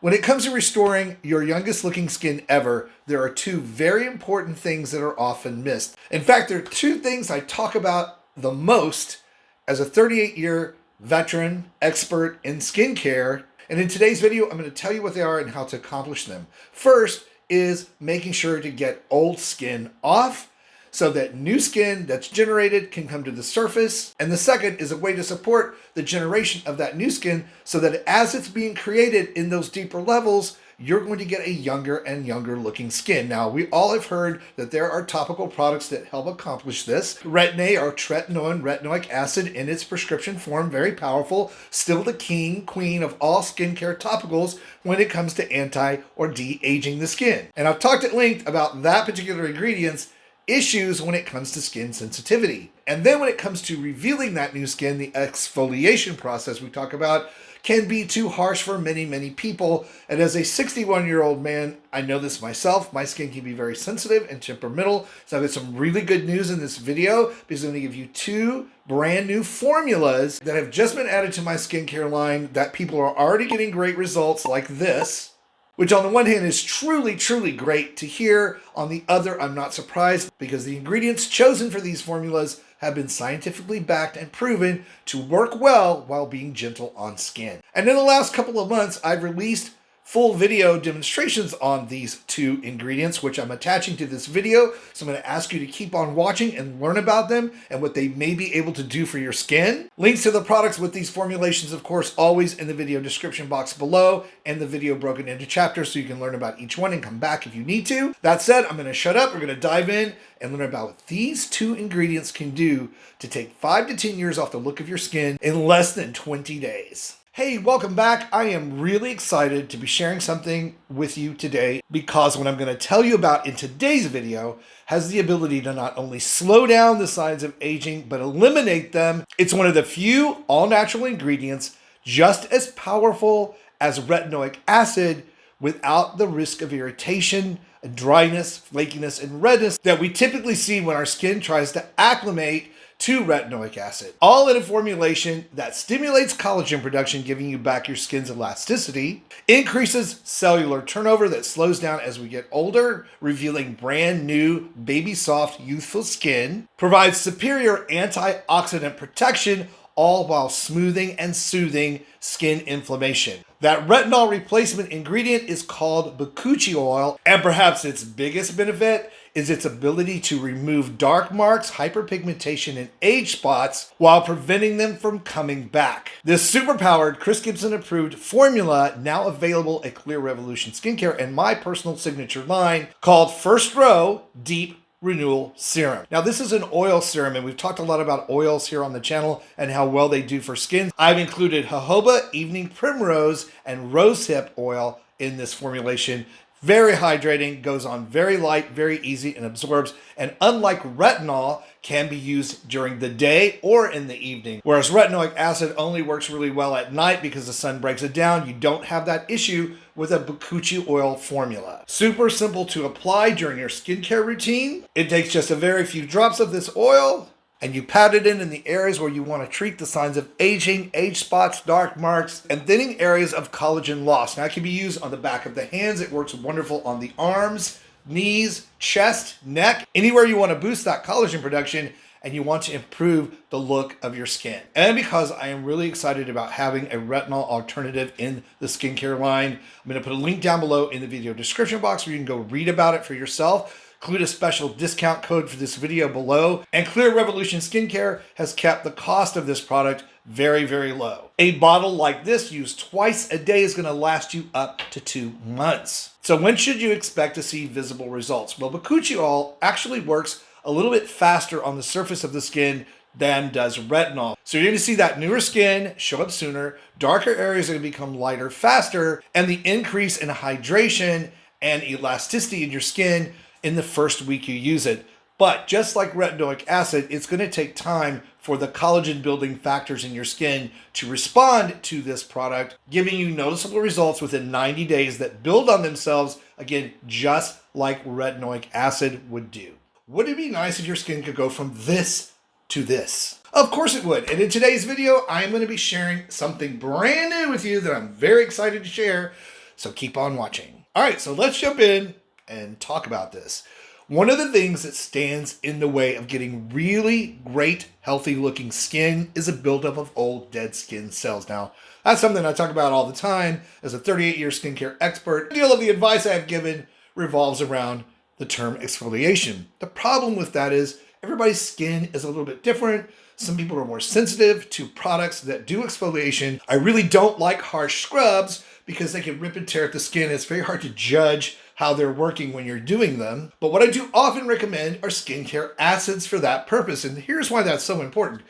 When it comes to restoring your youngest looking skin ever, there are two very important things that are often missed. In fact, there are two things I talk about the most as a 38-year veteran expert in skincare. And in today's video, I'm going to tell you what they are and how to accomplish them. First is making sure to get old skin off so that new skin that's generated can come to the surface. And the second is a way to support the generation of that new skin so that as it's being created in those deeper levels, you're going to get a younger and younger looking skin. Now, we all have heard that there are topical products that help accomplish this. Retin-A or tretinoin, retinoic acid in its prescription form, very powerful, still the king, queen of all skincare topicals when it comes to anti or de-aging the skin. And I've talked at length about that particular ingredient's issues when it comes to skin sensitivity. And then when it comes to revealing that new skin, the exfoliation process we talk about can be too harsh for many, many people. And as a 61-year-old man, I know this myself. My skin can be very sensitive and temperamental. So I've got some really good news in this video because I'm going to give you two brand new formulas that have just been added to my skincare line that people are already getting great results like this, which on the one hand is truly, truly great to hear. On the other, I'm not surprised because the ingredients chosen for these formulas have been scientifically backed and proven to work well while being gentle on skin. And in the last couple of months, I've released full video demonstrations on these two ingredients, which I'm attaching to this video. So I'm going to ask you to keep on watching and learn about them and what they may be able to do for your skin. Links to the products with these formulations, of course, always in the video description box below and the video broken into chapters so you can learn about each one and come back if you need to. That said, I'm going to shut up. We're going to dive in and learn about what these two ingredients can do to take 5 to 10 years off the look of your skin in less than 20 days. Hey, welcome back. I am really excited to be sharing something with you today because what I'm going to tell you about in today's video has the ability to not only slow down the signs of aging, but eliminate them. It's one of the few all-natural ingredients just as powerful as retinoic acid without the risk of irritation, dryness, flakiness, and redness that we typically see when our skin tries to acclimate to retinoic acid. All in a formulation that stimulates collagen production, giving you back your skin's elasticity, increases cellular turnover that slows down as we get older, revealing brand new, baby soft, youthful skin, provides superior antioxidant protection, all while smoothing and soothing skin inflammation. That retinol replacement ingredient is called Bakuchiol, and perhaps its biggest benefit is its ability to remove dark marks, hyperpigmentation, and age spots while preventing them from coming back. This superpowered Chris Gibson approved formula, now available at Clear Revolution Skincare and my personal signature line called First Row Deep Renewal Serum. Now, this is an oil serum, and we've talked a lot about oils here on the channel and how well they do for skin. I've included jojoba, evening primrose, and rosehip oil in this formulation. Very hydrating, goes on very light, very easy, and absorbs. And unlike retinol, can be used during the day or in the evening. Whereas retinoic acid only works really well at night because the sun breaks it down. You don't have that issue with a Bakuchiol oil formula. Super simple to apply during your skincare routine. It takes just a very few drops of this oil, and you pat it in the areas where you want to treat the signs of aging, age spots, dark marks, and thinning areas of collagen loss. Now, it can be used on the back of the hands. It works wonderful on the arms, knees, chest, neck, anywhere you want to boost that collagen production and you want to improve the look of your skin. And because I am really excited about having a retinol alternative in the skincare line, I'm going to put a link down below in the video description box where you can go read about it for yourself. Include a special discount code for this video below. And Clear Revolution Skincare has kept the cost of this product very, very low. A bottle like this used twice a day is going to last you up to 2 months. So when should you expect to see visible results? Well, Bakuchiol actually works a little bit faster on the surface of the skin than does retinol. So you're going to see that newer skin show up sooner, darker areas are going to become lighter faster, and the increase in hydration and elasticity in your skin in the first week you use it. But just like retinoic acid, it's going to take time for the collagen building factors in your skin to respond to this product, giving you noticeable results within 90 days that build on themselves, again, just like retinoic acid would do. Would it be nice if your skin could go from this to this? Of course it would. And in today's video, I'm going to be sharing something brand new with you that I'm very excited to share. So keep on watching. All right, so let's jump in and talk about this. One of the things that stands in the way of getting really great, healthy looking skin is a buildup of old dead skin cells. Now, that's something I talk about all the time as a 38-year skincare expert. A deal of the advice I have given revolves around the term exfoliation. The problem with that is everybody's skin is a little bit different. Some people are more sensitive to products that do exfoliation. I really don't like harsh scrubs because they can rip and tear at the skin. It's very hard to judge how they're working when you're doing them. But what I do often recommend are skincare acids for that purpose. And here's why that's so important.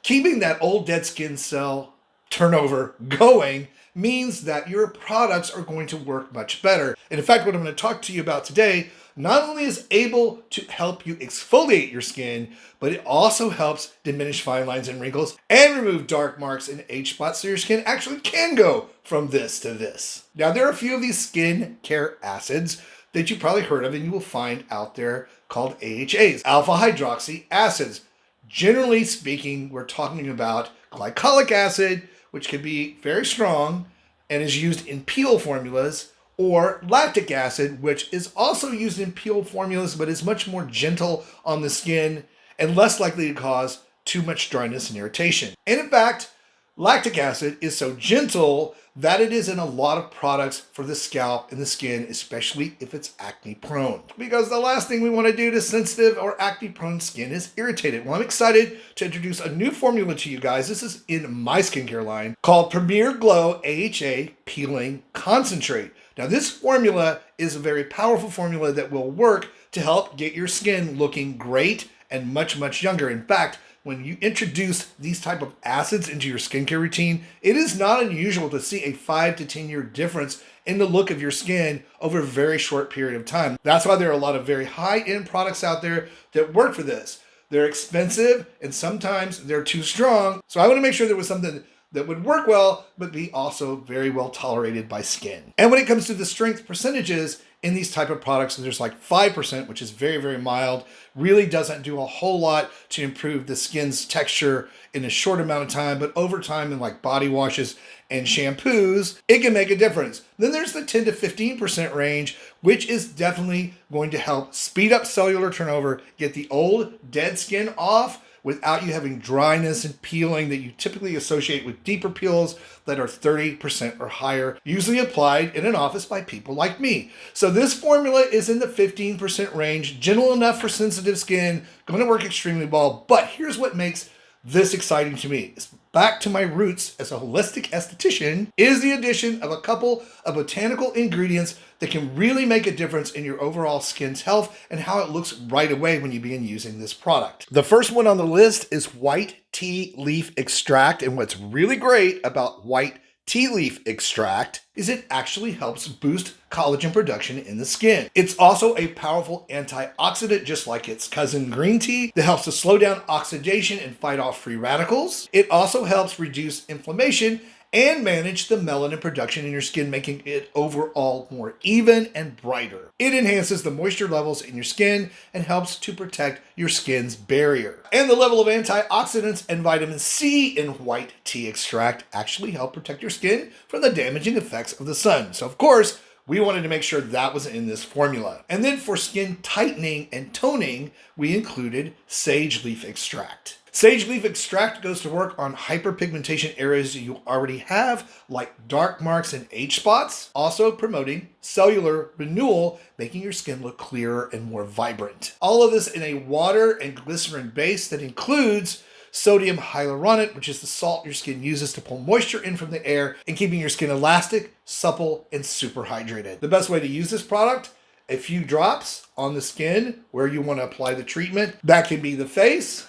Keeping that old dead skin cell turnover going means that your products are going to work much better. And in fact, what I'm going to talk to you about today not only is able to help you exfoliate your skin, but it also helps diminish fine lines and wrinkles and remove dark marks and age spots so your skin actually can go from this to this. Now, there are a few of these skin care acids that you probably heard of and you will find out there called AHAs, alpha hydroxy acids. Generally speaking, we're talking about glycolic acid, which can be very strong and is used in peel formulas, or lactic acid, which is also used in peel formulas, but is much more gentle on the skin and less likely to cause too much dryness and irritation. And in fact, lactic acid is so gentle that it is in a lot of products for the scalp and the skin, especially if it's acne prone. Because the last thing we want to do to sensitive or acne prone skin is irritate it. Well, I'm excited to introduce a new formula to you guys. This is in my skincare line called Premier Glow AHA Peeling Concentrate. Now, this formula is a very powerful formula that will work to help get your skin looking great and much, much younger. In fact, when you introduce these type of acids into your skincare routine, it is not unusual to see a 5 to 10 year difference in the look of your skin over a very short period of time. That's why there are a lot of very high-end products out there that work for this. They're expensive and sometimes they're too strong. So I want to make sure there was something that would work well, but be also very well tolerated by skin. And when it comes to the strength percentages in these type of products, there's like 5%, which is very, very mild, really doesn't do a whole lot to improve the skin's texture in a short amount of time, but over time in like body washes and shampoos, it can make a difference. Then there's the 10 to 15% range, which is definitely going to help speed up cellular turnover, get the old dead skin off, without you having dryness and peeling that you typically associate with deeper peels that are 30% or higher, usually applied in an office by people like me. So this formula is in the 15% range, gentle enough for sensitive skin, going to work extremely well. But here's what makes this exciting to me. It's back to my roots as a holistic esthetician, is the addition of a couple of botanical ingredients that can really make a difference in your overall skin's health and how it looks right away when you begin using this product. The first one on the list is white tea leaf extract. And what's really great about white tea leaf extract is it actually helps boost collagen production in the skin. It's also a powerful antioxidant, just like its cousin green tea, that helps to slow down oxidation and fight off free radicals. It also helps reduce inflammation and manage the melanin production in your skin, making it overall more even and brighter. It enhances the moisture levels in your skin and helps to protect your skin's barrier. And the level of antioxidants and vitamin C in white tea extract actually help protect your skin from the damaging effects of the sun. So of course, we wanted to make sure that was in this formula. And then for skin tightening and toning, we included sage leaf extract. Sage leaf extract goes to work on hyperpigmentation areas you already have, like dark marks and age spots, also promoting cellular renewal, making your skin look clearer and more vibrant. All of this in a water and glycerin base that includes sodium hyaluronate, which is the salt your skin uses to pull moisture in from the air and keeping your skin elastic, supple, and super hydrated. The best way to use this product, a few drops on the skin where you want to apply the treatment. That can be the face,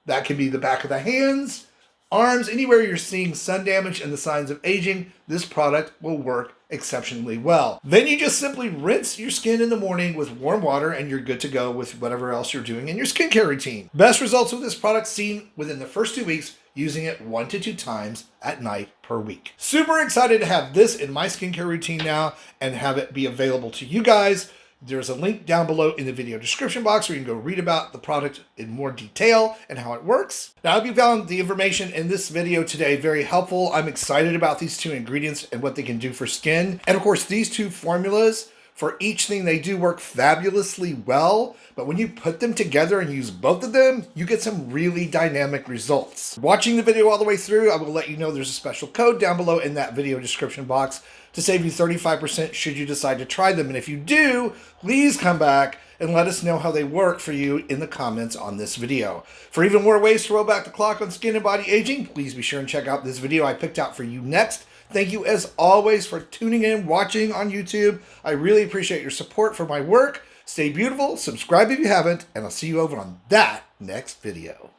that can be the back of the hands, arms, anywhere you're seeing sun damage and the signs of aging, this product will work exceptionally well. Then you just simply rinse your skin in the morning with warm water and you're good to go with whatever else you're doing in your skincare routine. Best results with this product seen within the first 2 weeks, using it 1 to 2 times at night per week. Super excited to have this in my skincare routine now and have it be available to you guys. There's a link down below in the video description box where you can go read about the product in more detail and how it works. Now, I hope you found the information in this video today very helpful. I'm excited about these two ingredients and what they can do for skin. And of course, these two formulas, for each thing they do work fabulously well, but when you put them together and use both of them, you get some really dynamic results. Watching the video all the way through, I will let you know there's a special code down below in that video description box to save you 35% should you decide to try them. And if you do, please come back and let us know how they work for you in the comments on this video. For even more ways to roll back the clock on skin and body aging, please be sure and check out this video I picked out for you next. Thank you as always for tuning in, watching on YouTube. I really appreciate your support for my work. Stay beautiful, subscribe if you haven't, and I'll see you over on that next video.